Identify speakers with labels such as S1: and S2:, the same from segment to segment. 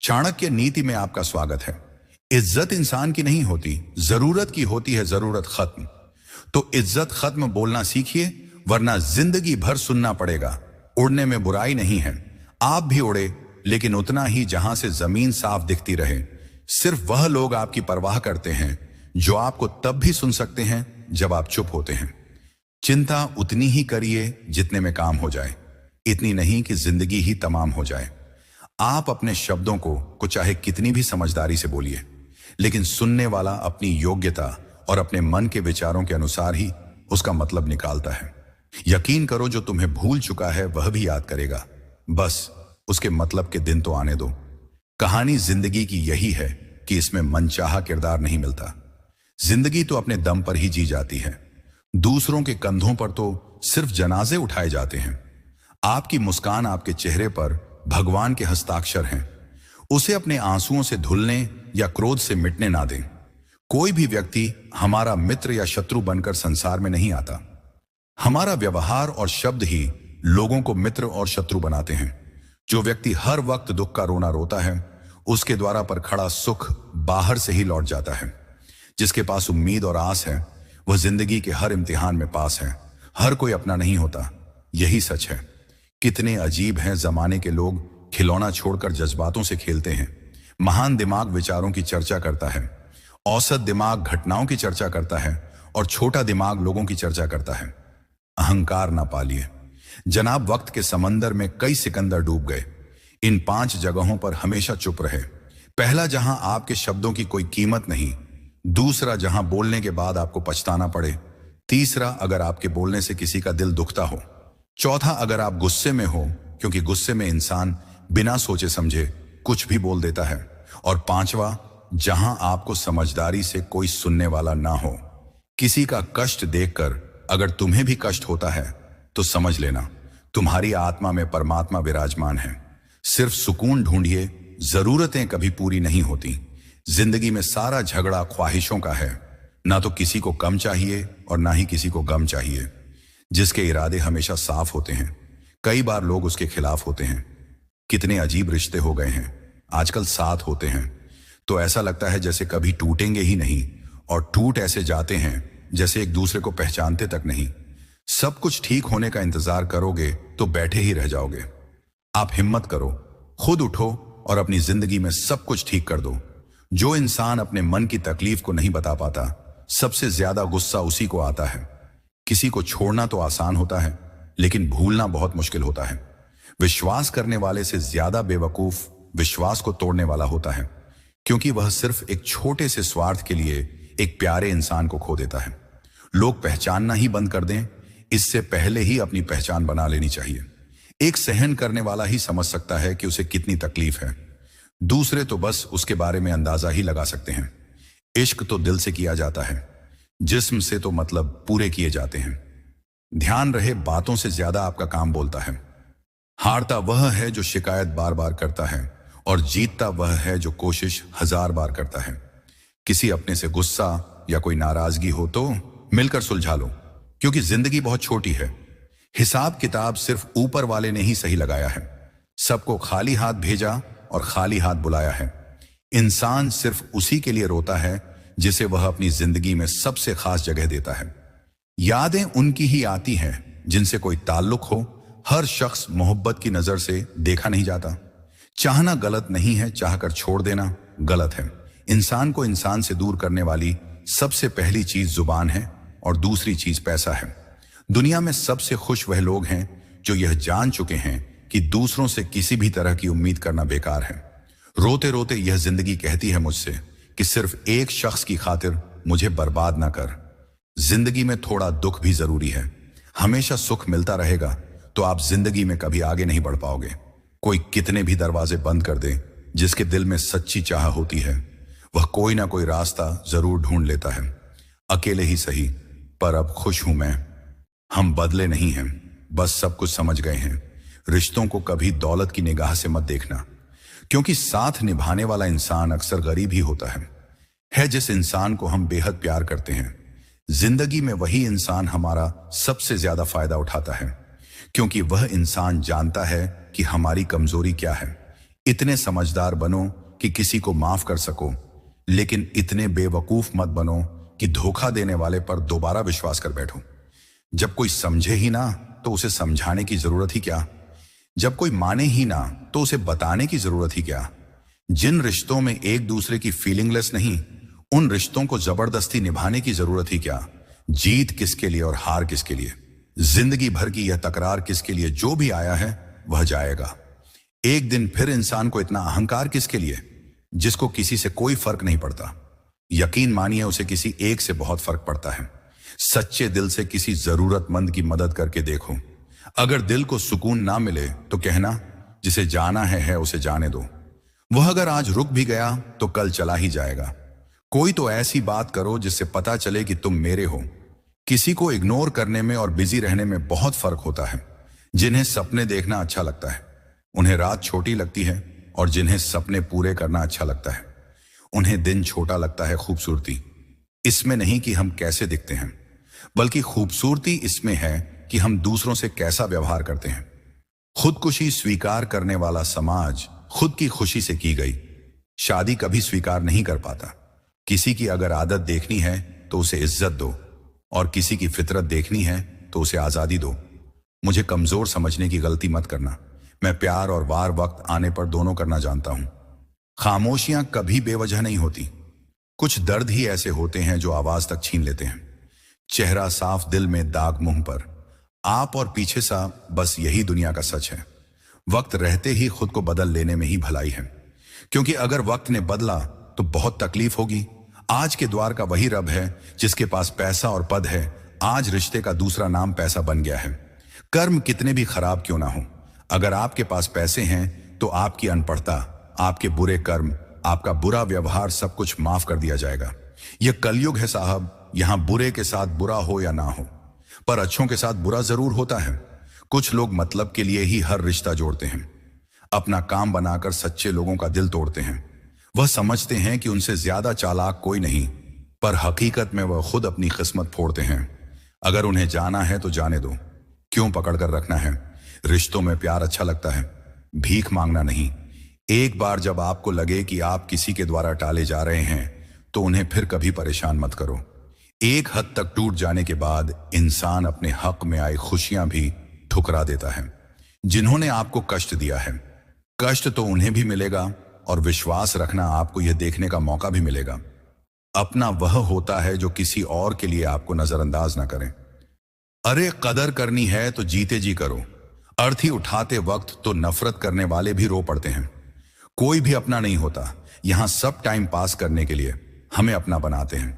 S1: चाणक्य नीति में आपका स्वागत है। इज्जत इंसान की नहीं होती, जरूरत की होती है। जरूरत खत्म तो इज्जत खत्म बोलना सीखिए, वरना जिंदगी भर सुनना पड़ेगा। उड़ने में बुराई नहीं है, आप भी उड़े, लेकिन उतना ही जहां से जमीन साफ दिखती रहे। सिर्फ वह लोग आपकी परवाह करते हैं जो आपको तब भी सुन सकते हैं जब आप चुप होते हैं। चिंता उतनी ही करिए जितने में काम हो जाए, इतनी नहीं कि जिंदगी ही तमाम हो जाए। आप अपने शब्दों को चाहे कितनी भी समझदारी से बोलिए, लेकिन सुनने वाला अपनी योग्यता और अपने मन के विचारों के अनुसार ही उसका मतलब निकालता है। यकीन करो, जो तुम्हें भूल चुका है वह भी याद करेगा, बस उसके मतलब के दिन तो आने दो। कहानी जिंदगी की यही है कि इसमें मनचाहा किरदार नहीं मिलता। जिंदगी तो अपने दम पर ही जी जाती है। दूसरों के कंधों पर तो सिर्फ जनाजे उठाए जाते हैं। आपकी मुस्कान, आपके चेहरे पर भगवान के हस्ताक्षर हैं। उसे अपने आंसुओं से धुलने या क्रोध से मिटने ना दें। कोई भी व्यक्ति हमारा मित्र या शत्रु बनकर संसार में नहीं आता। हमारा व्यवहार और शब्द ही लोगों को मित्र और शत्रु बनाते हैं। जो व्यक्ति हर वक्त दुख का रोना रोता है, उसके द्वारा पर खड़ा सुख बाहर से ही लौट जाता है। जिसके पास उम्मीद और आस है, वह जिंदगी के हर इम्तिहान में पास है। हर कोई अपना नहीं होता, यही सच है। कितने अजीब हैं जमाने के लोग, खिलौना छोड़कर जज्बातों से खेलते हैं। महान दिमाग विचारों की चर्चा करता है, औसत दिमाग घटनाओं की चर्चा करता है, और छोटा दिमाग लोगों की चर्चा करता है। अहंकार ना पालिए जनाब, वक्त के समंदर में कई सिकंदर डूब गए। इन 5 जगहों पर हमेशा चुप रहे। पहला, जहां आपके शब्दों की कोई कीमत नहीं। दूसरा, जहां बोलने के बाद आपको पछताना पड़े। तीसरा, अगर आपके बोलने से किसी का दिल दुखता हो। चौथा, अगर आप गुस्से में हो, क्योंकि गुस्से में इंसान बिना सोचे समझे कुछ भी बोल देता है। और पांचवा, जहां आपको समझदारी से कोई सुनने वाला ना हो। किसी का कष्ट देखकर अगर तुम्हें भी कष्ट होता है तो समझ लेना तुम्हारी आत्मा में परमात्मा विराजमान है। सिर्फ सुकून ढूंढिए, जरूरतें कभी पूरी नहीं होती। जिंदगी में सारा झगड़ा ख्वाहिशों का है। ना तो किसी को कम चाहिए और ना ही किसी को गम चाहिए। जिसके इरादे हमेशा साफ होते हैं, कई बार लोग उसके खिलाफ होते हैं। कितने अजीब रिश्ते हो गए हैं आजकल, साथ होते हैं तो ऐसा लगता है जैसे कभी टूटेंगे ही नहीं, और टूट ऐसे जाते हैं जैसे एक दूसरे को पहचानते तक नहीं। सब कुछ ठीक होने का इंतजार करोगे तो बैठे ही रह जाओगे। आप हिम्मत करो, खुद उठो और अपनी जिंदगी में सब कुछ ठीक कर दो। जो इंसान अपने मन की तकलीफ को नहीं बता पाता, सबसे ज्यादा गुस्सा उसी को आता है। किसी को छोड़ना तो आसान होता है, लेकिन भूलना बहुत मुश्किल होता है। विश्वास करने वाले से ज्यादा बेवकूफ विश्वास को तोड़ने वाला होता है, क्योंकि वह सिर्फ एक छोटे से स्वार्थ के लिए एक प्यारे इंसान को खो देता है। लोग पहचानना ही बंद कर दें, इससे पहले ही अपनी पहचान बना लेनी चाहिए। एक सहन करने वाला ही समझ सकता है कि उसे कितनी तकलीफ है। दूसरे तो बस उसके बारे में अंदाजा ही लगा सकते हैं। इश्क तो दिल से किया जाता है, जिस्म से तो मतलब पूरे किए जाते हैं। ध्यान रहे, बातों से ज्यादा आपका काम बोलता है। हारता वह है जो शिकायत बार बार करता है, और जीतता वह है जो कोशिश 1000 बार करता है। किसी अपने से गुस्सा या कोई नाराजगी हो तो मिलकर सुलझा लो, क्योंकि जिंदगी बहुत छोटी है। हिसाब किताब सिर्फ ऊपर वाले ने ही सही लगाया है। सबको खाली हाथ भेजा और खाली हाथ बुलाया है। इंसान सिर्फ उसी के लिए रोता है जिसे वह अपनी जिंदगी में सबसे खास जगह देता है। यादें उनकी ही आती हैं जिनसे कोई ताल्लुक हो। हर शख्स मोहब्बत की नजर से देखा नहीं जाता। चाहना गलत नहीं है, चाहकर छोड़ देना गलत है। इंसान को इंसान से दूर करने वाली सबसे पहली चीज जुबान है, और दूसरी चीज पैसा है। दुनिया में सबसे खुश वह लोग हैं जो यह जान चुके हैं कि दूसरों से किसी भी तरह की उम्मीद करना बेकार है। रोते रोते यह जिंदगी कहती है मुझसे कि सिर्फ एक शख्स की खातिर मुझे बर्बाद ना कर। जिंदगी में थोड़ा दुख भी जरूरी है। हमेशा सुख मिलता रहेगा तो आप जिंदगी में कभी आगे नहीं बढ़ पाओगे। कोई कितने भी दरवाजे बंद कर दे, जिसके दिल में सच्ची चाह होती है, वह कोई ना कोई रास्ता जरूर ढूंढ लेता है। अकेले ही सही, पर अब खुश हूं मैं। हम बदले नहीं हैं, बस सब कुछ समझ गए हैं। रिश्तों को कभी दौलत की निगाह से मत देखना, क्योंकि साथ निभाने वाला इंसान अक्सर गरीब ही होता है जिस इंसान को हम बेहद प्यार करते हैं। जिंदगी में वही इंसान हमारा सबसे ज्यादा फायदा उठाता है, क्योंकि वह इंसान जानता है कि हमारी कमजोरी क्या है। इतने समझदार बनो कि किसी को माफ कर सको, लेकिन इतने बेवकूफ मत बनो कि धोखा देने वाले पर दोबारा विश्वास कर बैठो। जब कोई समझे ही ना तो उसे समझाने की जरूरत ही क्या। जब कोई माने ही ना तो उसे बताने की जरूरत ही क्या। जिन रिश्तों में एक दूसरे की फीलिंगलेस नहीं, उन रिश्तों को जबरदस्ती निभाने की जरूरत ही क्या। जीत किसके लिए और हार किसके लिए। जिंदगी भर की यह तकरार किसके लिए। जो भी आया है वह जाएगा। एक दिन फिर इंसान को इतना अहंकार किसके लिए, जिसको किसी से कोई फर्क नहीं पड़ता। यकीन मानिए उसे किसी एक से बहुत फर्क पड़ता है। सच्चे दिल से किसी जरूरतमंद की मदद करके देखो। अगर दिल को सुकून ना मिले तो कहना जिसे जाना है उसे जाने दो। वह अगर आज रुक भी गया तो कल चला ही जाएगा। कोई तो ऐसी बात करो जिससे पता चले कि तुम मेरे हो। किसी को इग्नोर करने में और बिजी रहने में बहुत फर्क होता है। जिन्हें सपने देखना अच्छा लगता है उन्हें रात छोटी लगती है, और जिन्हें सपने पूरे करना अच्छा लगता है उन्हें दिन छोटा लगता है। खूबसूरती इसमें नहीं कि हम कैसे दिखते हैं, बल्कि खूबसूरती इसमें है कि हम दूसरों से कैसा व्यवहार करते हैं। खुदकुशी स्वीकार करने वाला समाज खुद की खुशी से की गई शादी कभी स्वीकार नहीं कर पाता। किसी की अगर आदत देखनी है तो उसे इज्जत दो, और किसी की फितरत देखनी है तो उसे आजादी दो। मुझे कमजोर समझने की गलती मत करना। मैं प्यार और वार वक्त आने पर दोनों करना जानता हूं। खामोशियां कभी बेवजह नहीं होती। कुछ दर्द ही ऐसे होते हैं जो आवाज तक छीन लेते हैं। चेहरा साफ, दिल में दाग, मुंह पर आप और पीछे सा, बस यही दुनिया का सच है। वक्त रहते ही खुद को बदल लेने में ही भलाई है, क्योंकि अगर वक्त ने बदला तो बहुत तकलीफ होगी। आज के द्वार का वही रब है जिसके पास पैसा और पद है। आज रिश्ते का दूसरा नाम पैसा बन गया है। कर्म कितने भी खराब क्यों ना हो, अगर आपके पास पैसे हैं तो आपकी अनपढ़ता, आपके बुरे कर्म, आपका बुरा व्यवहार सब कुछ माफ कर दिया जाएगा। यह कलयुग है साहब। यहां बुरे के साथ बुरा हो या ना हो, पर अच्छों के साथ बुरा जरूर होता है। कुछ लोग मतलब के लिए ही हर रिश्ता जोड़ते हैं। अपना काम बनाकर सच्चे लोगों का दिल तोड़ते हैं। वह समझते हैं कि उनसे ज्यादा चालाक कोई नहीं, पर हकीकत में वह खुद अपनी किस्मत फोड़ते हैं। अगर उन्हें जाना है तो जाने दो, क्यों पकड़ कर रखना है। रिश्तों में प्यार अच्छा लगता है, भीख मांगना नहीं। एक बार जब आपको लगे कि आप किसी के द्वारा टाले जा रहे हैं तो उन्हें फिर कभी परेशान मत करो। एक हद तक टूट जाने के बाद इंसान अपने हक में आई खुशियां भी ठुकरा देता है। जिन्होंने आपको कष्ट दिया है, कष्ट तो उन्हें भी मिलेगा, और विश्वास रखना आपको यह देखने का मौका भी मिलेगा। अपना वह होता है जो किसी और के लिए आपको नजरअंदाज ना करें। अरे कदर करनी है तो जीते जी करो। अर्थी उठाते वक्त तो नफरत करने वाले भी रो पड़ते हैं। कोई भी अपना नहीं होता। यहां सब टाइम पास करने के लिए हमें अपना बनाते हैं।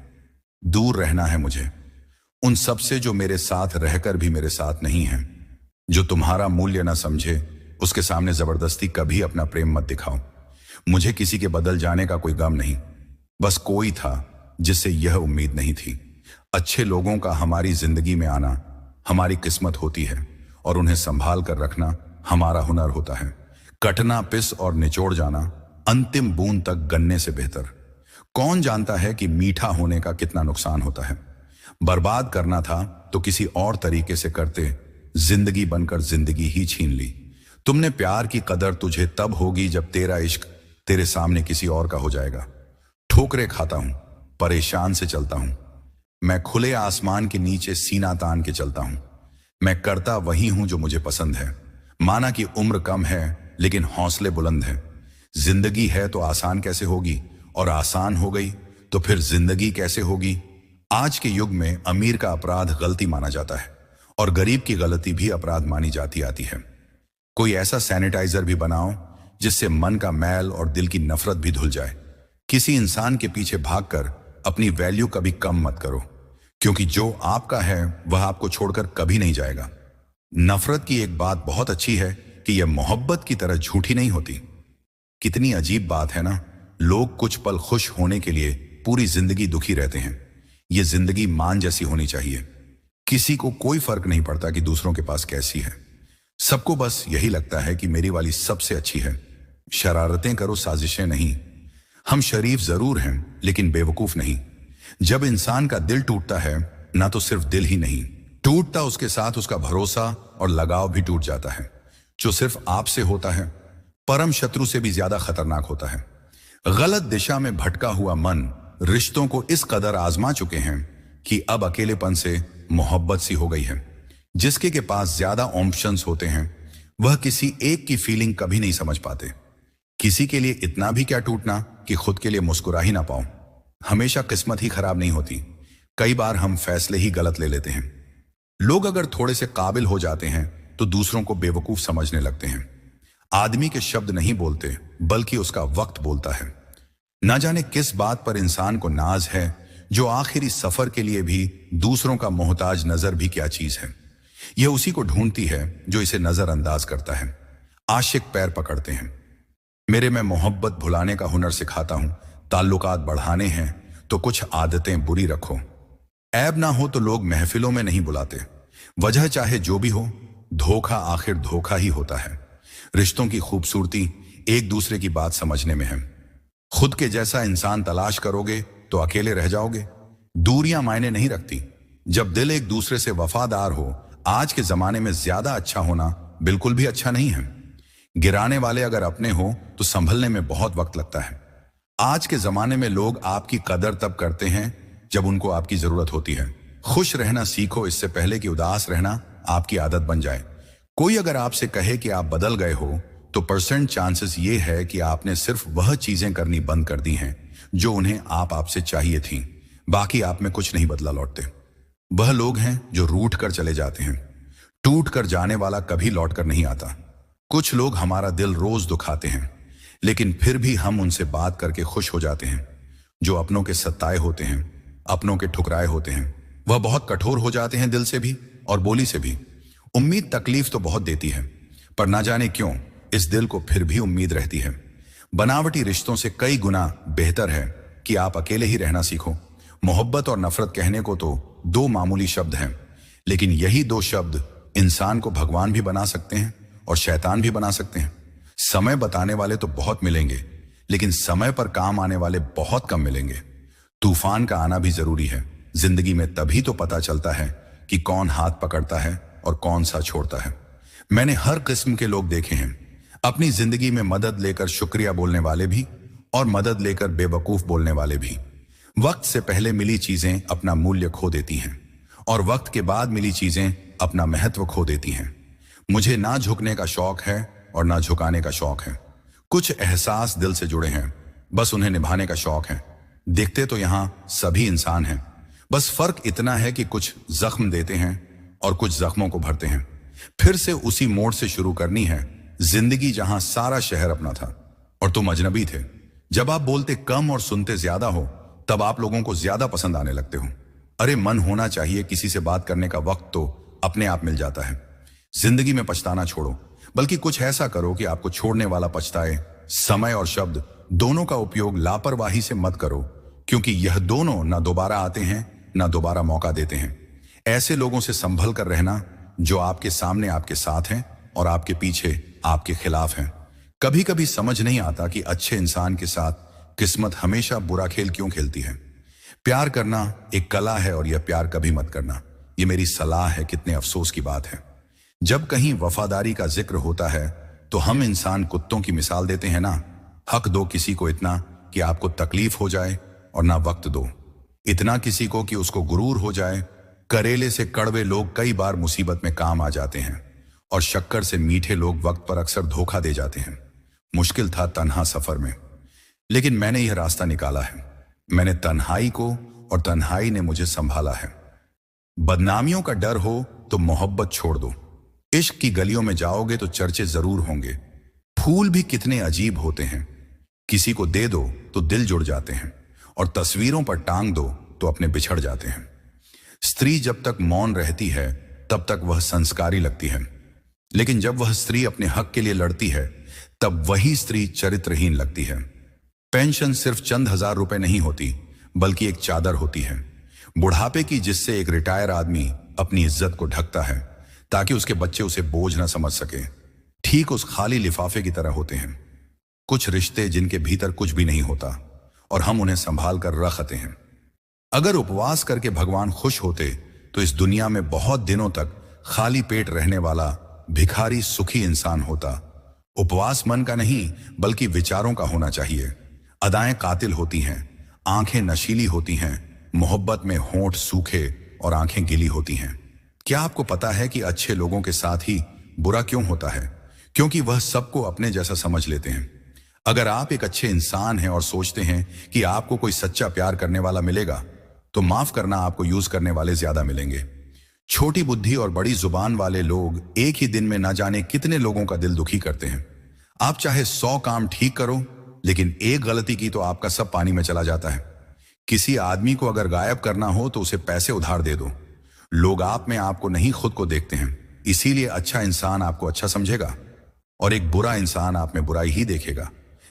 S1: दूर रहना है मुझे उन सब से जो मेरे साथ रहकर भी मेरे साथ नहीं है। जो तुम्हारा मूल्य ना समझे उसके सामने जबरदस्ती कभी अपना प्रेम मत दिखाओ। मुझे किसी के बदल जाने का कोई गम नहीं, बस कोई था जिससे यह उम्मीद नहीं थी। अच्छे लोगों का हमारी जिंदगी में आना हमारी किस्मत होती है, और उन्हें संभाल कर रखना हमारा हुनर होता है। कटना, पिस और निचोड़ जाना अंतिम बूंद तक गन्ने से बेहतर। कौन जानता है कि मीठा होने का कितना नुकसान होता है। बर्बाद करना था तो किसी और तरीके से करते, जिंदगी बनकर जिंदगी ही छीन ली। तुमने प्यार की कदर तुझे तब होगी जब तेरा इश्क तेरे सामने किसी और का हो जाएगा। ठोकरे खाता हूं, परेशान से चलता हूं। मैं खुले आसमान के नीचे सीना तान के चलता हूं। मैं करता वही हूं जो मुझे पसंद है। माना कि उम्र कम है लेकिन हौसले बुलंद हैं। जिंदगी है तो आसान कैसे होगी, और आसान हो गई तो फिर जिंदगी कैसे होगी। आज के युग में अमीर का अपराध गलती माना जाता है, और गरीब की गलती भी अपराध मानी जाती आती है। कोई ऐसा सैनिटाइजर भी बनाओ जिससे मन का मैल और दिल की नफरत भी धुल जाए। किसी इंसान के पीछे भागकर अपनी वैल्यू कभी कम मत करो, क्योंकि जो आपका है वह आपको छोड़कर कभी नहीं जाएगा। नफरत की एक बात बहुत अच्छी है कि यह मोहब्बत की तरह झूठी नहीं होती। कितनी अजीब बात है ना, लोग कुछ पल खुश होने के लिए पूरी जिंदगी दुखी रहते हैं। यह जिंदगी मान जैसी होनी चाहिए। किसी को कोई फर्क नहीं पड़ता कि दूसरों के पास कैसी है। सबको बस यही लगता है कि मेरी वाली सबसे अच्छी है। शरारतें करो, साजिशें नहीं। हम शरीफ जरूर हैं लेकिन बेवकूफ नहीं। जब इंसान का दिल टूटता है, ना तो सिर्फ दिल ही नहीं टूटता, उसके साथ उसका भरोसा और लगाव भी टूट जाता है, जो सिर्फ आपसे होता है। परम शत्रु से भी ज्यादा खतरनाक होता है। गलत दिशा में भटका हुआ मन रिश्तों को इस कदर आजमा चुके हैं कि अब अकेलेपन से मोहब्बत सी हो गई है। जिसके के पास ज्यादा ऑप्शंस होते हैं वह किसी एक की फीलिंग कभी नहीं समझ पाते। किसी के लिए इतना भी क्या टूटना कि खुद के लिए मुस्कुरा ही ना पाओ। हमेशा किस्मत ही खराब नहीं होती, कई बार हम फैसले ही गलत ले लेते हैं। लोग अगर थोड़े से काबिल हो जाते हैं तो दूसरों को बेवकूफ समझने लगते हैं। आदमी के शब्द नहीं बोलते बल्कि उसका वक्त बोलता है। ना जाने किस बात पर इंसान को नाज है जो आखिरी सफर के लिए भी दूसरों का मोहताज नजर भी क्या चीज है। यह उसी को ढूंढती है जो इसे नजरअंदाज करता है। आशिक पैर पकड़ते हैं। मेरे में मोहब्बत भुलाने का हुनर सिखाता हूं। ताल्लुकात बढ़ाने हैं तो कुछ आदतें बुरी रखो। ऐब ना हो तो लोग महफिलों में नहीं बुलाते। वजह चाहे जो भी हो, धोखा आखिर धोखा ही होता है। रिश्तों की खूबसूरती एक दूसरे की बात समझने में है। खुद के जैसा इंसान तलाश करोगे तो अकेले रह जाओगे। दूरियां मायने नहीं रखती। जब दिल एक दूसरे से वफादार हो, आज के जमाने में ज्यादा अच्छा होना बिल्कुल भी अच्छा नहीं है। गिराने वाले अगर अपने हो तो संभलने में बहुत वक्त लगता है। आज के जमाने में लोग आपकी कदर तब करते हैं जब उनको आपकी जरूरत होती है। खुश रहना सीखो इससे पहले कि उदास रहना आपकी आदत बन जाए। कोई अगर आपसे कहे कि आप बदल गए हो तो परसेंट चांसेस ये है कि आपने सिर्फ वह चीजें करनी बंद कर दी हैं जो उन्हें आपसे चाहिए थी। बाकी आप में कुछ नहीं बदला लौटते। वह लोग हैं जो रूठ कर चले जाते हैं। टूट कर जाने वाला कभी लौट कर नहीं आता। कुछ लोग हमारा दिल रोज दुखाते हैं लेकिन फिर भी हम उनसे बात करके खुश हो जाते हैं। जो अपनों के सताए होते हैं, अपनों के ठुकराए होते हैं, वह बहुत कठोर हो जाते हैं, दिल से भी और बोली से भी। उम्मीद तकलीफ तो बहुत देती है, पर ना जाने क्यों इस दिल को फिर भी उम्मीद रहती है। बनावटी रिश्तों से कई गुना बेहतर है कि आप अकेले ही रहना सीखो। मोहब्बत और नफरत कहने को तो दो मामूली शब्द हैं, लेकिन यही दो शब्द इंसान को भगवान भी बना सकते हैं और शैतान भी बना सकते हैं। समय बताने वाले तो बहुत मिलेंगे, लेकिन समय पर काम आने वाले बहुत कम मिलेंगे। तूफान का आना भी जरूरी है। जिंदगी में तभी तो पता चलता है कि कौन हाथ पकड़ता है और कौन सा छोड़ता है। मैंने हर किस्म के लोग देखे हैं। अपनी जिंदगी में मदद लेकर शुक्रिया बोलने वाले भी और मदद लेकर बेवकूफ बोलने वाले भी। वक्त से पहले मिली चीजें अपना मूल्य खो देती हैं और वक्त के बाद मिली चीजें अपना महत्व खो देती हैं। मुझे ना झुकने का शौक है और ना झुकाने का शौक है। कुछ एहसास दिल से जुड़े हैं, बस उन्हें निभाने का शौक है। देखते तो यहां सभी इंसान हैं, बस फर्क इतना है कि कुछ जख्म देते हैं और कुछ जख्मों को भरते हैं। फिर से उसी मोड़ से शुरू करनी है जिंदगी जहां सारा शहर अपना था और तुम अजनबी थे। जब आप बोलते कम और सुनते ज्यादा हो तब आप लोगों को ज्यादा पसंद आने लगते हो। अरे मन होना चाहिए, किसी से बात करने का वक्त तो अपने आप मिल जाता है। जिंदगी में पछताना छोड़ो, बल्कि कुछ ऐसा करो कि आपको छोड़ने वाला पछताए। समय और शब्द दोनों का उपयोग लापरवाही से मत करो, क्योंकि यह दोनों ना दोबारा आते हैं ना दोबारा मौका देते हैं। ऐसे लोगों से संभल कर रहना जो आपके सामने आपके साथ हैं और आपके पीछे आपके खिलाफ हैं। कभी कभी समझ नहीं आता कि अच्छे इंसान के साथ किस्मत हमेशा बुरा खेल क्यों खेलती है। प्यार करना एक कला है और यह प्यार कभी मत करना, यह मेरी सलाह है। कितने अफसोस की बात है, जब कहीं वफादारी का जिक्र होता है तो हम इंसान कुत्तों की मिसाल देते हैं ना। हक दो किसी को इतना कि आपको तकलीफ हो जाए और ना वक्त दो इतना किसी को कि उसको गुरूर हो जाए। करेले से कड़वे लोग कई बार मुसीबत में काम आ जाते हैं और शक्कर से मीठे लोग वक्त पर अक्सर धोखा दे जाते हैं। मुश्किल था तन्हा सफर में, लेकिन मैंने यह रास्ता निकाला है। मैंने तन्हाई को और तन्हाई ने मुझे संभाला है। बदनामियों का डर हो तो मोहब्बत छोड़ दो। इश्क की गलियों में जाओगे तो चर्चे जरूर होंगे। फूल भी कितने अजीब होते हैं, किसी को दे दो तो दिल जुड़ जाते हैं और तस्वीरों पर टांग दो तो अपने बिछड़ जाते हैं। स्त्री जब तक मौन रहती है तब तक वह संस्कारी लगती है, लेकिन जब वह स्त्री अपने हक के लिए लड़ती है तब वही स्त्री चरित्रहीन लगती है। पेंशन सिर्फ चंद हजार रुपए नहीं होती, बल्कि एक चादर होती है बुढ़ापे की, जिससे एक रिटायर आदमी अपनी इज्जत को ढकता है ताकि उसके बच्चे उसे बोझ न समझ सके। ठीक उस खाली लिफाफे की तरह होते हैं कुछ रिश्ते जिनके भीतर कुछ भी नहीं होता और हम उन्हें संभाल कर रखते हैं। अगर उपवास करके भगवान खुश होते तो इस दुनिया में बहुत दिनों तक खाली पेट रहने वाला भिखारी सुखी इंसान होता उपवास मन का नहीं बल्कि विचारों का होना चाहिए। अदाएं कातिल होती हैं, आंखें नशीली होती हैं, मोहब्बत में होंठ सूखे और आंखें गीली होती हैं। क्या आपको पता है कि अच्छे लोगों के साथ ही बुरा क्यों होता है? क्योंकि वह सबको अपने जैसा समझ लेते हैं। अगर आप एक अच्छे इंसान हैं और सोचते हैं कि आपको कोई सच्चा प्यार करने वाला मिलेगा, तो माफ करना, आपको यूज करने वाले ज्यादा मिलेंगे। छोटी बुद्धि और बड़ी जुबान वाले लोग एक ही दिन में ना जाने कितने लोगों का दिल दुखी करते हैं। आप चाहे 100 काम ठीक करो, लेकिन एक गलती की तो आपका सब पानी में चला जाता है। किसी आदमी को अगर गायब करना हो तो उसे पैसे उधार दे दो। लोग आप में आपको नहीं खुद को देखते हैं, इसीलिए अच्छा इंसान आपको अच्छा समझेगा और एक बुरा इंसान आप में बुराई ही देखेगा।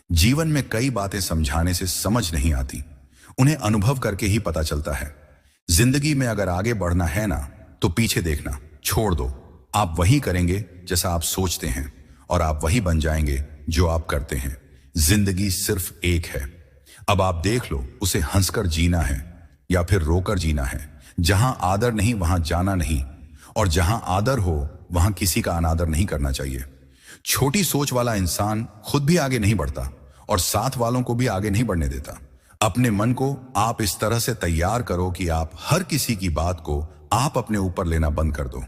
S1: जीवन में कई बातें समझाने से समझ नहीं आती, उन्हें अनुभव करके ही पता चलता है। जिंदगी में अगर आगे बढ़ना है ना, तो पीछे देखना छोड़ दो। आप वही करेंगे जैसा आप सोचते हैं और आप वही बन जाएंगे जो आप करते हैं। जिंदगी सिर्फ एक है, अब आप देख लो, उसे हंसकर जीना है या फिर रोकर जीना है। जहां आदर नहीं वहां जाना नहीं, और जहां आदर हो वहां किसी का अनादर नहीं करना चाहिए। छोटी सोच वाला इंसान खुद भी आगे नहीं बढ़ता और साथ वालों को भी आगे नहीं बढ़ने देता। अपने मन को आप इस तरह से तैयार करो कि आप हर किसी की बात को आप अपने ऊपर लेना बंद कर दो।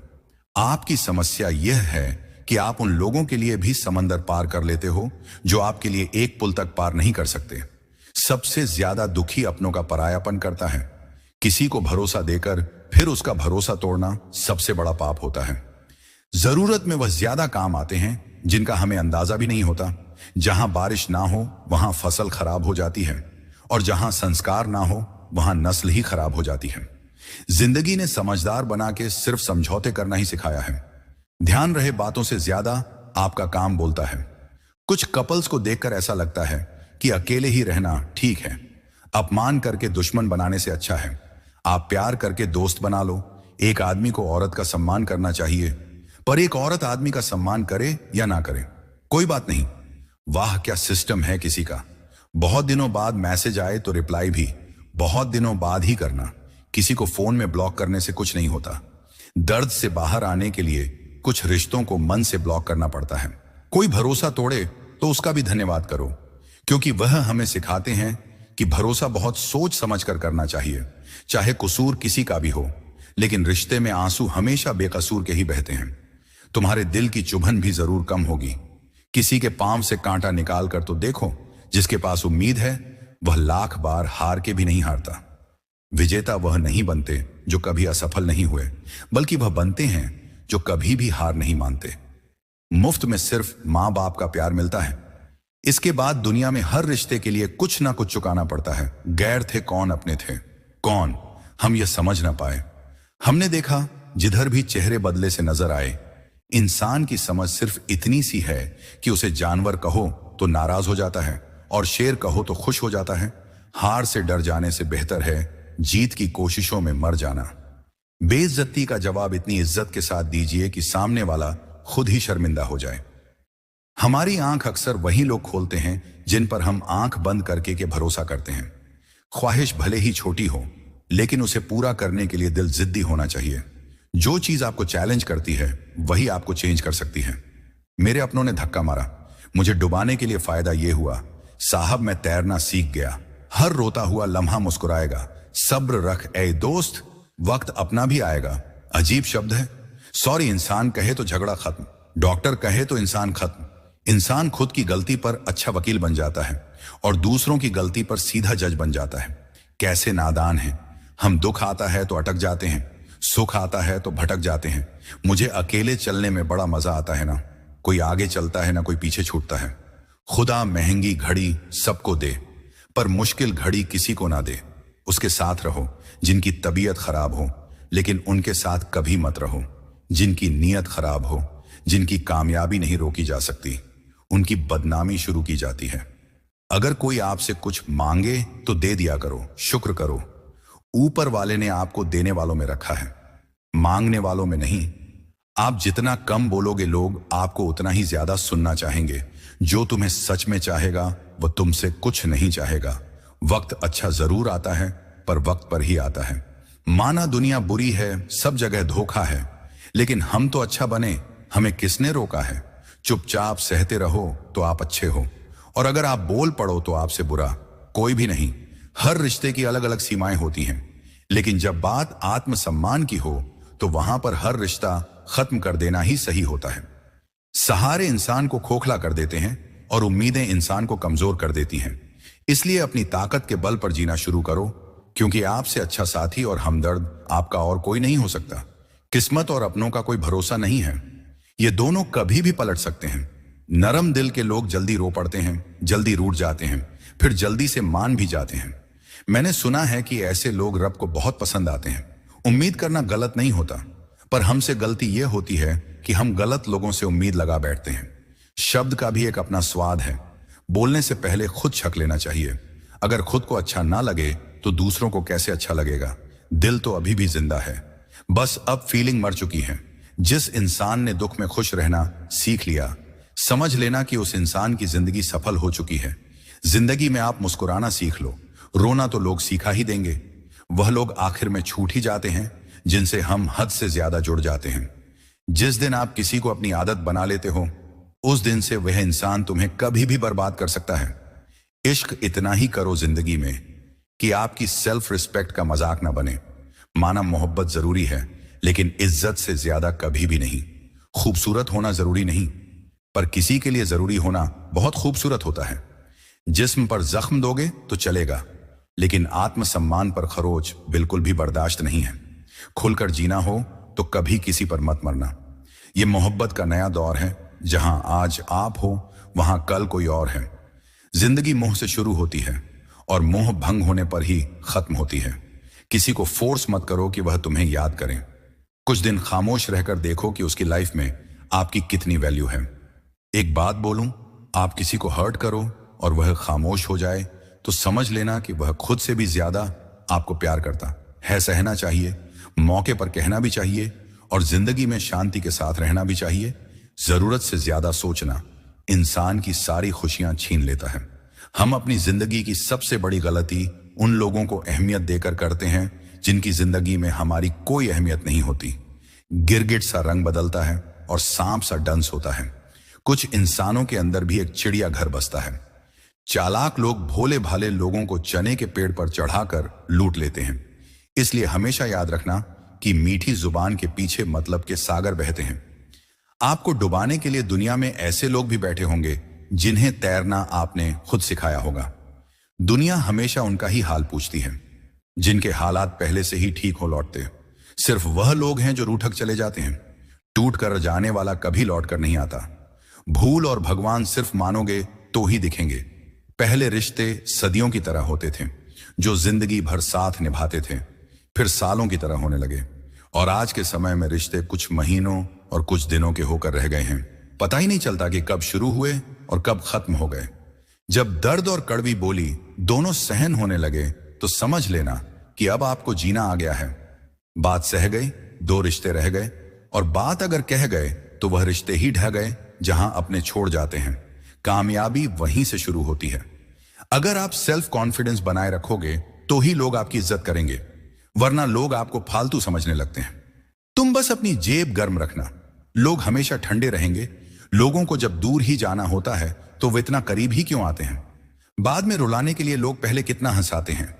S1: आपकी समस्या यह है कि आप उन लोगों के लिए भी समंदर पार कर लेते हो जो आपके लिए एक पुल तक पार नहीं कर सकते। सबसे ज्यादा दुखी अपनों का परायापन करता है। किसी को भरोसा देकर फिर उसका भरोसा तोड़ना सबसे बड़ा पाप होता है। जरूरत में वह ज्यादा काम आते हैं जिनका हमें अंदाजा भी नहीं होता। जहां बारिश ना हो वहां फसल खराब हो जाती है, और जहां संस्कार ना हो वहां नस्ल ही खराब हो जाती है। जिंदगी ने समझदार बना के सिर्फ समझौते करना ही सिखाया है। ध्यान रहे, बातों से ज्यादा आपका काम बोलता है। कुछ कपल्स को देखकर ऐसा लगता है कि अकेले ही रहना ठीक है। अपमान करके दुश्मन बनाने से अच्छा है आप प्यार करके दोस्त बना लो। एक आदमी को औरत का सम्मान करना चाहिए, पर एक औरत आदमी का सम्मान करे या ना करे कोई बात नहीं। वाह क्या सिस्टम है किसी का। बहुत दिनों बाद मैसेज आए तो रिप्लाई भी बहुत दिनों बाद ही करना। किसी को फोन में ब्लॉक करने से कुछ नहीं होता। दर्द से बाहर आने के लिए कुछ रिश्तों को मन से ब्लॉक करना पड़ता है। कोई भरोसा तोड़े तो उसका भी धन्यवाद करो, क्योंकि वह हमें सिखाते हैं कि भरोसा बहुत सोच समझ कर करना चाहिए। चाहे कसूर किसी का भी हो, लेकिन रिश्ते में आंसू हमेशा बेकसूर के ही बहते हैं। तुम्हारे दिल की चुभन भी जरूर कम होगी। किसी के पांव से कांटा निकाल कर तो देखो। जिसके पास उम्मीद है वह लाख बार हार के भी नहीं हारता। विजेता वह नहीं बनते जो कभी असफल नहीं हुए, बल्कि वह बनते हैं जो कभी भी हार नहीं मानते। मुफ्त में सिर्फ मां बाप का प्यार मिलता है, इसके बाद दुनिया में हर रिश्ते के लिए कुछ ना कुछ चुकाना पड़ता है। गैर थे कौन, अपने थे कौन, हम यह समझ ना पाए। हमने देखा जिधर भी चेहरे बदले से नजर आए, इंसान की समझ सिर्फ इतनी सी है कि उसे जानवर कहो तो नाराज हो जाता है और शेर कहो तो खुश हो जाता है। हार से डर जाने से बेहतर है जीत की कोशिशों में मर जाना। बेइज्जती का जवाब इतनी इज्जत के साथ दीजिए कि सामने वाला खुद ही शर्मिंदा हो जाए। हमारी आंख अक्सर वही लोग खोलते हैं जिन पर हम आंख बंद करके के भरोसा करते हैं। ख्वाहिश भले ही छोटी हो, लेकिन उसे पूरा करने के लिए दिल जिद्दी होना चाहिए। जो चीज आपको चैलेंज करती है वही आपको चेंज कर सकती है। मेरे अपनों ने धक्का मारा, मुझे डुबाने के लिए फायदा यह हुआ, साहब मैं तैरना सीख गया। हर रोता हुआ लम्हा मुस्कुराएगा, सब्र रख ए दोस्त, वक्त अपना भी आएगा। अजीब शब्द है। सॉरी इंसान कहे तो झगड़ा खत्म, डॉक्टर कहे तो इंसान खत्म। इंसान खुद की गलती पर अच्छा वकील बन जाता है और दूसरों की गलती पर सीधा जज बन जाता है। कैसे नादान है हम। दुख आता है तो अटक जाते हैं, सुख आता है तो भटक जाते हैं। मुझे अकेले चलने में बड़ा मजा आता है ना, कोई आगे चलता है ना कोई पीछे छूटता है। खुदा महंगी घड़ी सबको दे, पर मुश्किल घड़ी किसी को ना दे। उसके साथ रहो जिनकी तबीयत खराब हो, लेकिन उनके साथ कभी मत रहो जिनकी नीयत खराब हो। जिनकी कामयाबी नहीं रोकी जा सकती, उनकी बदनामी शुरू की जाती है। अगर कोई आपसे कुछ मांगे तो दे दिया करो, शुक्र करो। ऊपर वाले ने आपको देने वालों में रखा है, मांगने वालों में नहीं। आप जितना कम बोलोगे लोग आपको उतना ही ज्यादा सुनना चाहेंगे। जो तुम्हें सच में चाहेगा वह तुमसे कुछ नहीं चाहेगा। वक्त अच्छा जरूर आता है, पर वक्त पर ही आता है। माना दुनिया बुरी है, सब जगह धोखा है, लेकिन हम तो अच्छा बने, हमें किसने रोका है। चुपचाप सहते रहो तो आप अच्छे हो, और अगर आप बोल पड़ो तो आपसे बुरा कोई भी नहीं। हर रिश्ते की अलग अलग सीमाएं होती हैं, लेकिन जब बात आत्मसम्मान की हो तो वहां पर हर रिश्ता खत्म कर देना ही सही होता है। सहारे इंसान को खोखला कर देते हैं और उम्मीदें इंसान को कमजोर कर देती हैं। इसलिए अपनी ताकत के बल पर जीना शुरू करो, क्योंकि आपसे अच्छा साथी और हमदर्द आपका और कोई नहीं हो सकता। किस्मत और अपनों का कोई भरोसा नहीं है, ये दोनों कभी भी पलट सकते हैं। नरम दिल के लोग जल्दी रो पड़ते हैं, जल्दी रूठ जाते हैं, फिर जल्दी से मान भी जाते हैं। मैंने सुना है कि ऐसे लोग रब को बहुत पसंद आते हैं। उम्मीद करना गलत नहीं होता, पर हमसे गलती यह होती है कि हम गलत लोगों से उम्मीद लगा बैठते हैं। शब्द का भी एक अपना स्वाद है। बोलने से पहले खुद छक लेना चाहिए। अगर खुद को अच्छा ना लगे तो दूसरों को कैसे अच्छा लगेगा। दिल तो अभी भी जिंदा है, बस अब फीलिंग मर चुकी है। जिस इंसान ने दुख में खुश रहना सीख लिया, समझ लेना कि उस इंसान की जिंदगी सफल हो चुकी है। जिंदगी में आप मुस्कुराना सीख लो, रोना तो लोग सीखा ही देंगे। वह लोग आखिर में छूट ही जाते हैं जिनसे हम हद से ज्यादा जुड़ जाते हैं। जिस दिन आप किसी को अपनी आदत बना लेते हो, उस दिन से वह इंसान तुम्हें कभी भी बर्बाद कर सकता है। इश्क इतना ही करो जिंदगी में कि आपकी सेल्फ रिस्पेक्ट का मजाक ना बने। माना मोहब्बत जरूरी है, लेकिन इज्जत से ज्यादा कभी भी नहीं। खूबसूरत होना जरूरी नहीं, पर किसी के लिए जरूरी होना बहुत खूबसूरत होता है। जिस्म पर जख्म दोगे तो चलेगा, लेकिन आत्मसम्मान पर खरोच बिल्कुल भी बर्दाश्त नहीं है। खुलकर जीना हो तो कभी किसी पर मत मरना। यह मोहब्बत का नया दौर है, जहां आज आप हो वहां कल कोई और है। जिंदगी मोह से शुरू होती है और मोह भंग होने पर ही खत्म होती है। किसी को फोर्स मत करो कि वह तुम्हें याद करें। कुछ दिन खामोश रहकर देखो कि उसकी लाइफ में आपकी कितनी वैल्यू है। एक बात बोलूं, आप किसी को हर्ट करो और वह खामोश हो जाए तो समझ लेना कि वह खुद से भी ज्यादा आपको प्यार करता है। सहना चाहिए, मौके पर कहना भी चाहिए, और जिंदगी में शांति के साथ रहना भी चाहिए। जरूरत से ज्यादा सोचना इंसान की सारी खुशियां छीन लेता है। हम अपनी जिंदगी की सबसे बड़ी गलती उन लोगों को अहमियत देकर करते हैं जिनकी जिंदगी में हमारी कोई अहमियत नहीं होती। गिरगिट सा रंग बदलता है और सांप सा डंस होता है। कुछ इंसानों के अंदर भी एक चिड़िया घर बसता है। चालाक लोग भोले भाले लोगों को चने के पेड़ पर चढ़ाकर लूट लेते हैं। इसलिए हमेशा याद रखना कि मीठी जुबान के पीछे मतलब के सागर बहते हैं। आपको डुबाने के लिए दुनिया में ऐसे लोग भी बैठे होंगे जिन्हें तैरना आपने खुद सिखाया होगा। दुनिया हमेशा उनका ही हाल पूछती है जिनके हालात पहले से ही ठीक हो लौटते। सिर्फ वह लोग हैं जो रूठक चले जाते हैं। टूट कर जाने वाला कभी लौट कर नहीं आता। भूल और भगवान सिर्फ मानोगे तो ही दिखेंगे। पहले रिश्ते सदियों की तरह होते थे, जो जिंदगी भर साथ निभाते थे, फिर सालों की तरह होने लगे। और आज के समय में रिश्ते कुछ महीनों और कुछ दिनों के होकर रह गए हैं। पता ही नहीं चलता कि कब शुरू हुए और कब खत्म हो गए। जब दर्द और कड़वी बोली दोनों सहन होने लगे तो समझ लेना कि अब आपको जीना आ गया है। बात सह गई, दो रिश्ते रह गए, और बात अगर कह गए तो वह रिश्ते ही ढह गए जहां अपने छोड़ जाते हैं। कामयाबी वहीं से शुरू होती है। अगर आप सेल्फ कॉन्फिडेंस बनाए रखोगे तो ही लोग आपकी इज्जत करेंगे, वरना लोग आपको फालतू समझने लगते हैं। तुम बस अपनी जेब गर्म रखना, लोग हमेशा ठंडे रहेंगे। लोगों को जब दूर ही जाना होता है तो वे इतना करीब ही क्यों आते हैं। बाद में रुलाने के लिए लोग पहले कितना हंसाते हैं।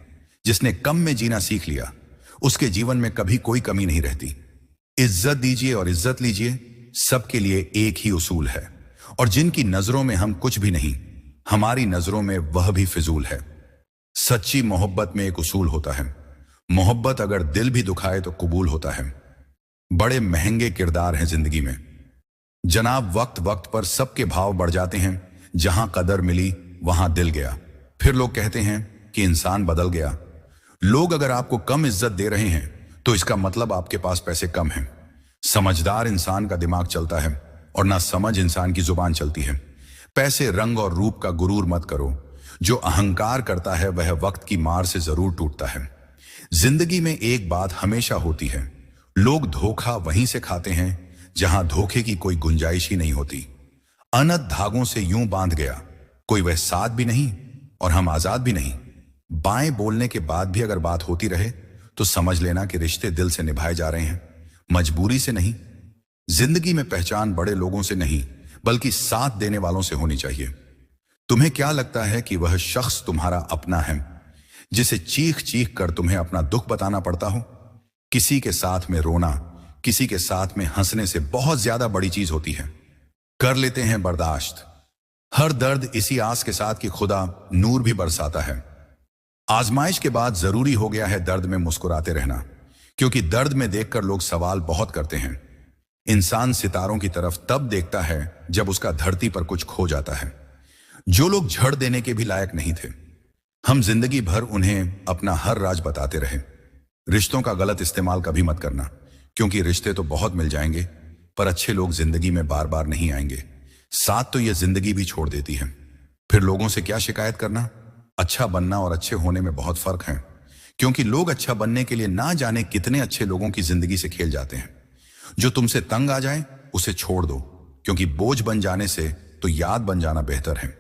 S1: जिसने कम में जीना सीख लिया उसके जीवन में कभी कोई कमी नहीं रहती। इज्जत दीजिए और इज्जत लीजिए, सबके लिए एक ही उसूल है। और जिनकी नजरों में हम कुछ भी नहीं, हमारी नजरों में वह भी फिजूल है। सच्ची मोहब्बत में एक उसूल होता है, मोहब्बत अगर दिल भी दुखाए तो कबूल होता है। बड़े महंगे किरदार हैं जिंदगी में जनाब। वक्त वक्त पर सबके भाव बढ़ जाते हैं। जहां कदर मिली वहां दिल गया। फिर लोग कहते हैं कि इंसान बदल गया। लोग अगर आपको कम इज्जत दे रहे हैं तो इसका मतलब आपके पास पैसे कम हैं। समझदार इंसान का दिमाग चलता है और ना समझ इंसान की जुबान चलती है। पैसे, रंग और रूप का गुरूर मत करो। जो अहंकार करता है वह वक्त की मार से जरूर टूटता है। जिंदगी में एक बात हमेशा होती है, लोग धोखा वहीं से खाते हैं जहां धोखे की कोई गुंजाइश ही नहीं होती। अनत धागों से यूं बांध गया, कोई वह साथ भी नहीं और हम आजाद भी नहीं। बाएं बोलने के बाद भी अगर बात होती रहे तो समझ लेना कि रिश्ते दिल से निभाए जा रहे हैं, मजबूरी से नहीं। जिंदगी में पहचान बड़े लोगों से नहीं बल्कि साथ देने वालों से होनी चाहिए। तुम्हें क्या लगता है कि वह शख्स तुम्हारा अपना है जिसे चीख चीख कर तुम्हें अपना दुख बताना पड़ता हो? किसी के साथ में रोना, किसी के साथ में हंसने से बहुत ज्यादा बड़ी चीज होती है। कर लेते हैं बर्दाश्त हर दर्द इसी आस के साथ कि खुदा नूर भी बरसाता है। आजमाइश के बाद जरूरी हो गया है दर्द में मुस्कुराते रहना, क्योंकि दर्द में देखकर लोग सवाल बहुत करते हैं। इंसान सितारों की तरफ तब देखता है जब उसका धरती पर कुछ खो जाता है। जो लोग झड़ देने के भी लायक नहीं थे, हम जिंदगी भर उन्हें अपना हर राज बताते रहे। रिश्तों का गलत इस्तेमाल कभी मत करना, क्योंकि रिश्ते तो बहुत मिल जाएंगे पर अच्छे लोग जिंदगी में बार बार नहीं आएंगे। साथ तो यह जिंदगी भी छोड़ देती है। फिर लोगों से क्या शिकायत करना? अच्छा बनना और अच्छे होने में बहुत फर्क है, क्योंकि लोग अच्छा बनने के लिए ना जाने कितने अच्छे लोगों की जिंदगी से खेल जाते हैं। जो तुमसे तंग आ जाए उसे छोड़ दो, क्योंकि बोझ बन जाने से तो याद बन जाना बेहतर है।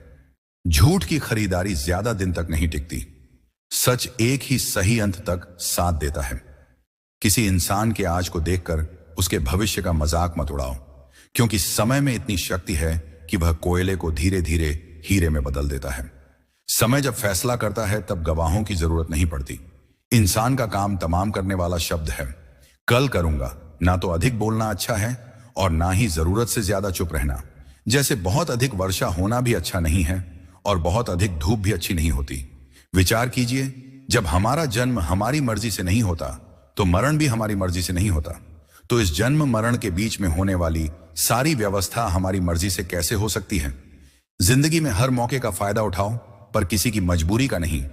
S1: झूठ की खरीदारी ज्यादा दिन तक नहीं टिकती। सच एक ही सही अंत तक साथ देता है। किसी इंसान के आज को देखकर उसके भविष्य का मजाक मत उड़ाओ, क्योंकि समय में इतनी शक्ति है कि वह कोयले को धीरे धीरे हीरे में बदल देता है। समय जब फैसला करता है तब गवाहों की जरूरत नहीं पड़ती। इंसान का काम तमाम करने वाला शब्द है। कल करूंगा ना तो अधिक बोलना अच्छा है और ना ही जरूरत से ज्यादा चुप रहना। जैसे बहुत अधिक वर्षा होना भी अच्छा नहीं है और बहुत अधिक धूप भी अच्छी नहीं होती। विचार कीजिए, जब हमारा जन्म हमारी मर्जी से नहीं होता तो मरण भी हमारी मर्जी से नहीं होता। तो इस जन्म मरण के बीच में होने वाली सारी व्यवस्था हमारी मर्जी से कैसे हो सकती है? जिंदगी में हर मौके का फायदा उठाओ, पर किसी की मजबूरी का नहीं।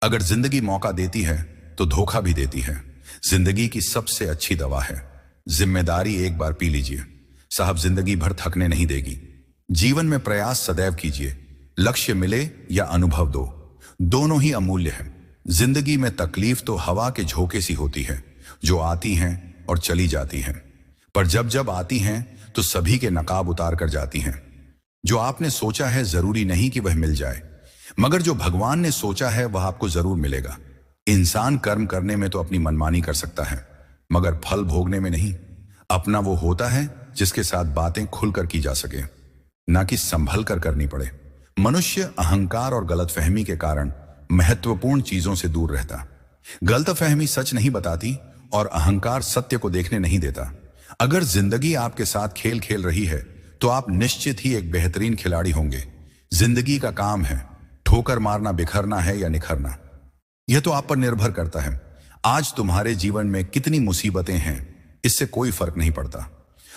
S1: अगर जिंदगी मौका देती है तो धोखा भी देती है। जिंदगी की सबसे अच्छी दवा है जिम्मेदारी। एक बार पी लीजिए साहब, जिंदगी भर थकने नहीं देगी। जीवन में प्रयास सदैव कीजिए। लक्ष्य मिले या अनुभव दो, दोनों ही अमूल्य है। जिंदगी में तकलीफ तो हवा के झोंके सी होती है, जो आती हैं और चली जाती हैं, पर जब जब आती हैं तो सभी के नकाब उतार कर जाती हैं। जो आपने सोचा है जरूरी नहीं कि वह मिल जाए, मगर जो भगवान ने सोचा है वह आपको जरूर मिलेगा। इंसान कर्म करने में तो अपनी मनमानी कर सकता है, मगर फल भोगने में नहीं। अपना वो होता है जिसके साथ बातें खुलकर की जा सके, ना कि संभल कर करनी पड़े। मनुष्य अहंकार और गलतफहमी के कारण महत्वपूर्ण चीजों से दूर रहता। गलतफहमी सच नहीं बताती और अहंकार सत्य को देखने नहीं देता। अगर जिंदगी आपके साथ खेल खेल रही है तो आप निश्चित ही एक बेहतरीन खिलाड़ी होंगे। जिंदगी का काम है ठोकर मारना, बिखरना है या निखरना, यह तो आप पर निर्भर करता है। आज तुम्हारे जीवन में कितनी मुसीबतें हैं इससे कोई फर्क नहीं पड़ता।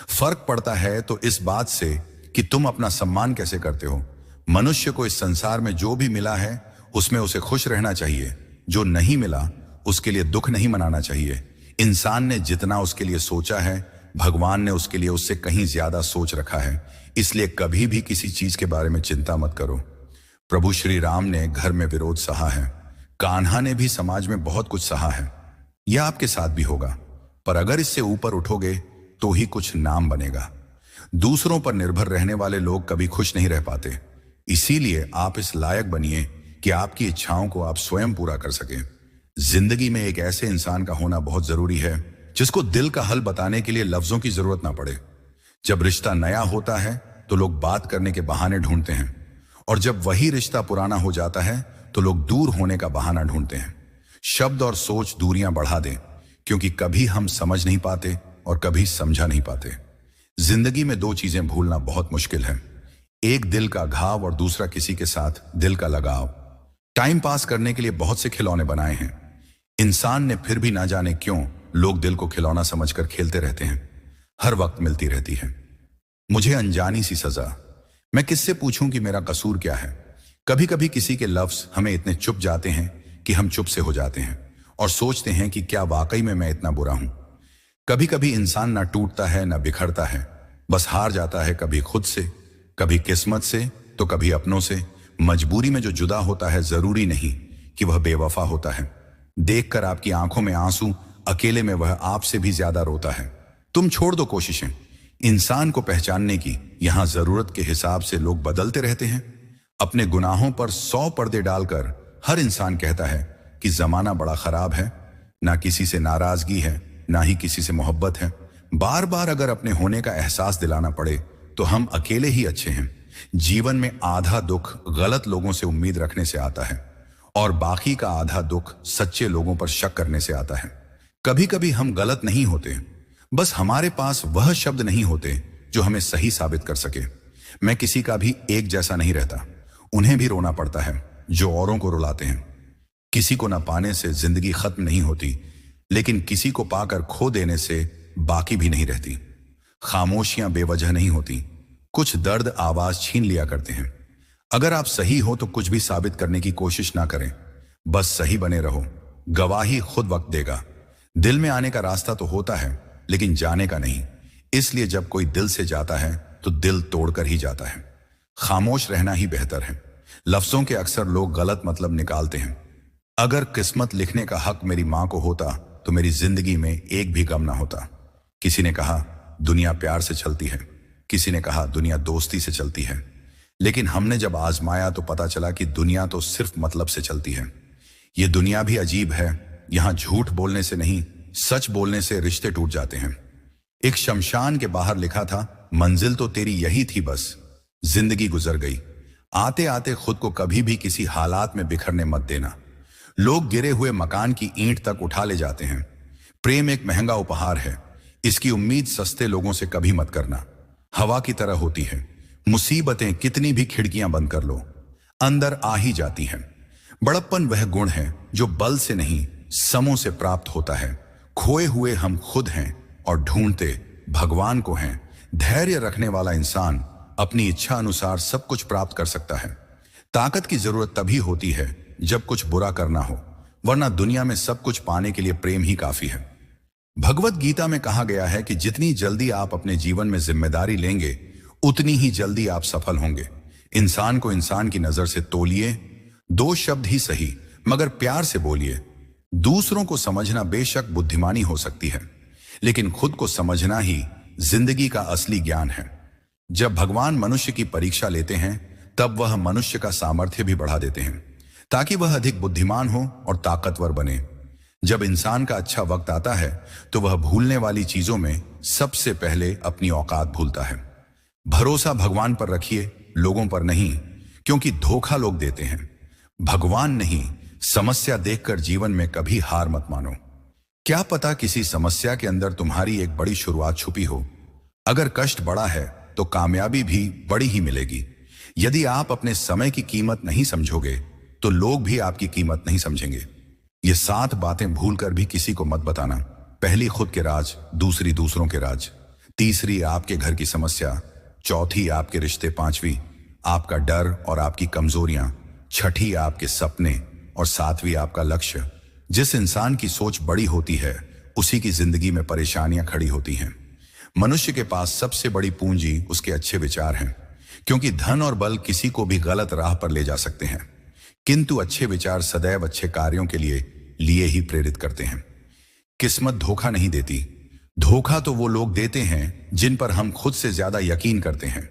S1: फर्क पड़ता है तो इस बात से कि तुम अपना सम्मान कैसे करते हो। मनुष्य को इस संसार में जो भी मिला है उसमें उसे खुश रहना चाहिए। जो नहीं मिला उसके लिए दुख नहीं मनाना चाहिए। इंसान ने जितना उसके लिए सोचा है, भगवान ने उसके लिए उससे कहीं ज्यादा सोच रखा है। इसलिए कभी भी किसी चीज के बारे में चिंता मत करो। प्रभु श्री राम ने घर में विरोध सहा है, कान्हा ने भी समाज में बहुत कुछ सहा है। यह आपके साथ भी होगा, पर अगर इससे ऊपर उठोगे तो ही कुछ नाम बनेगा। दूसरों पर निर्भर रहने वाले लोग कभी खुश नहीं रह पाते। इसीलिए आप इस लायक बनिए कि आपकी इच्छाओं को आप स्वयं पूरा कर सकें। जिंदगी में एक ऐसे इंसान का होना बहुत जरूरी है जिसको दिल का हल बताने के लिए लफ्जों की जरूरत ना पड़े। जब रिश्ता नया होता है तो लोग बात करने के बहाने ढूंढते हैं, और जब वही रिश्ता पुराना हो जाता है तो लोग दूर होने का बहाना ढूंढते हैं। शब्द और सोच दूरियां बढ़ा दें, क्योंकि कभी हम समझ नहीं पाते और कभी समझा नहीं पाते। जिंदगी में दो चीजें भूलना बहुत मुश्किल है, एक दिल का घाव और दूसरा किसी के साथ दिल का लगाव। टाइम पास करने के लिए बहुत से खिलौने बनाए हैं, इंसान ने फिर भी ना जाने क्यों लोग दिल को खिलौना समझकर खेलते रहते हैं। हर वक्त मिलती रहती है मुझे अनजानी सी सजा। मैं किससे पूछूं कि मेरा कसूर क्या है? कभी कभी किसी के लफ्ज हमें इतने चुप जाते हैं कि हम चुप से हो जाते हैं और सोचते हैं कि क्या वाकई में मैं इतना बुरा हूं। कभी कभी इंसान ना टूटता है ना बिखरता है, बस हार जाता है, कभी खुद से, कभी किस्मत से, तो कभी अपनों से। मजबूरी में जो जुदा होता है जरूरी नहीं कि वह बेवफा होता है। देखकर आपकी आंखों में आंसू, अकेले में वह आपसे भी ज्यादा रोता है। तुम छोड़ दो कोशिशें इंसान को पहचानने की। यहां जरूरत के हिसाब से लोग बदलते रहते हैं। अपने गुनाहों पर 100 पर्दे डालकर हर इंसान कहता है कि जमाना बड़ा खराब है। ना किसी से नाराजगी है, ना ही किसी से मोहब्बत है। बार बार अगर अपने होने का एहसास दिलाना पड़े तो हम अकेले ही अच्छे हैं। जीवन में आधा दुख गलत लोगों से उम्मीद रखने से आता है और बाकी का आधा दुख सच्चे लोगों पर शक करने से आता है। कभी कभी हम गलत नहीं होते, बस हमारे पास वह शब्द नहीं होते जो हमें सही साबित कर सके। मैं किसी का भी एक जैसा नहीं रहता, उन्हें भी रोना पड़ता है जो औरों को रुलाते हैं। किसी को न पाने से जिंदगी खत्म नहीं होती, लेकिन किसी को पाकर खो देने से बाकी भी नहीं रहती। खामोशियां बेवजह नहीं होती, कुछ दर्द आवाज छीन लिया करते हैं। अगर आप सही हो तो कुछ भी साबित करने की कोशिश ना करें, बस सही बने रहो। गवाही खुद वक्त देगा। दिल में आने का रास्ता तो होता है, लेकिन जाने का नहीं। इसलिए जब कोई दिल से जाता है तो दिल तोड़कर ही जाता है। खामोश रहना ही बेहतर है। लफ्जों के अक्सर लोग गलत मतलब निकालते हैं। अगर किस्मत लिखने का हक मेरी मां को होता तो मेरी जिंदगी में एक भी गम ना होता। किसी ने कहा दुनिया प्यार से चलती है, किसी ने कहा दुनिया दोस्ती से चलती है, लेकिन हमने जब आजमाया तो पता चला कि दुनिया तो सिर्फ मतलब से चलती है। ये दुनिया भी अजीब है, यहां झूठ बोलने से नहीं, सच बोलने से रिश्ते टूट जाते हैं। एक शमशान के बाहर लिखा था, मंजिल तो तेरी यही थी, बस जिंदगी गुजर गई। आते आते खुद को कभी भी किसी हालात में बिखरने मत देना। लोग गिरे हुए मकान की ईंट तक उठा ले जाते हैं। प्रेम एक महंगा उपहार है, इसकी उम्मीद सस्ते लोगों से कभी मत करना। हवा की तरह होती है, मुसीबतें कितनी भी खिड़कियां बंद कर लो, अंदर आ ही जाती हैं। बड़प्पन वह गुण है जो बल से नहीं, समों से प्राप्त होता है। खोए हुए हम खुद हैं और ढूंढते भगवान को हैं। धैर्य रखने वाला इंसान अपनी इच्छा अनुसार सब कुछ प्राप्त कर सकता है। ताकत की जरूरत तभी होती है जब कुछ बुरा करना हो, वरना दुनिया में सब कुछ पाने के लिए प्रेम ही काफी है। भगवत गीता में कहा गया है कि जितनी जल्दी आप अपने जीवन में जिम्मेदारी लेंगे, उतनी ही जल्दी आप सफल होंगे। इंसान को इंसान की नजर से तोलिए, दो शब्द ही सही मगर प्यार से बोलिए। दूसरों को समझना बेशक बुद्धिमानी हो सकती है, लेकिन खुद को समझना ही जिंदगी का असली ज्ञान है। जब भगवान मनुष्य की परीक्षा लेते हैं, तब वह मनुष्य का सामर्थ्य भी बढ़ा देते हैं ताकि वह अधिक बुद्धिमान हो और ताकतवर बने। जब इंसान का अच्छा वक्त आता है तो वह भूलने वाली चीजों में सबसे पहले अपनी औकात भूलता है। भरोसा भगवान पर रखिए, लोगों पर नहीं, क्योंकि धोखा लोग देते हैं। भगवान नहीं, समस्या देखकर जीवन में कभी हार मत मानो। क्या पता किसी समस्या के अंदर तुम्हारी एक बड़ी शुरुआत छुपी हो। अगर कष्ट बड़ा है तो कामयाबी भी बड़ी ही मिलेगी। यदि आप अपने समय की कीमत नहीं समझोगे तो लोग भी आपकी कीमत नहीं समझेंगे। ये 7 बातें भूलकर भी किसी को मत बताना। पहली खुद के राज, दूसरी दूसरों के राज, तीसरी आपके घर की समस्या, चौथी आपके रिश्ते, पांचवी आपका डर और आपकी कमजोरियां, छठी आपके सपने और सातवीं आपका लक्ष्य। जिस इंसान की सोच बड़ी होती है उसी की जिंदगी में परेशानियां खड़ी होती हैं। मनुष्य के पास सबसे बड़ी पूंजी उसके अच्छे विचार हैं, क्योंकि धन और बल किसी को भी गलत राह पर ले जा सकते हैं, किंतु अच्छे विचार सदैव अच्छे कार्यों के लिए ही प्रेरित करते हैं। किस्मत धोखा नहीं देती, धोखा तो वो लोग देते हैं जिन पर हम खुद से ज्यादा यकीन करते हैं,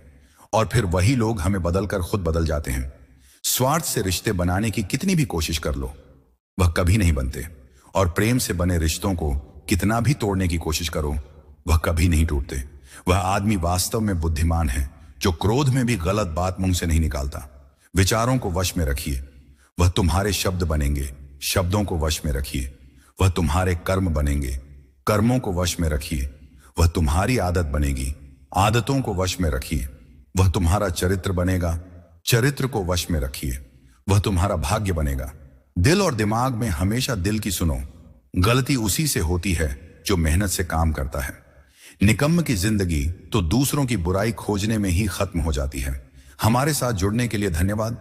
S1: और फिर वही लोग हमें बदलकर खुद बदल जाते हैं। स्वार्थ से रिश्ते बनाने की कितनी भी कोशिश कर लो, वह कभी नहीं बनते, और प्रेम से बने रिश्तों को कितना भी तोड़ने की कोशिश करो, वह कभी नहीं टूटते। वह आदमी वास्तव में बुद्धिमान है जो क्रोध में भी गलत बात मुंह से नहीं निकालता। विचारों को वश में रखिए, वह तुम्हारे शब्द बनेंगे। शब्दों को वश में रखिए, वह तुम्हारे कर्म बनेंगे। कर्मों को वश में रखिए, वह तुम्हारी आदत बनेगी। आदतों को वश में रखिए, वह तुम्हारा चरित्र बनेगा। चरित्र को वश में रखिए, वह तुम्हारा भाग्य बनेगा। दिल और दिमाग में हमेशा दिल की सुनो। गलती उसी से होती है जो मेहनत से काम करता है। निकम्म की जिंदगी तो दूसरों की बुराई खोजने में ही खत्म हो जाती है। हमारे साथ जुड़ने के लिए धन्यवाद।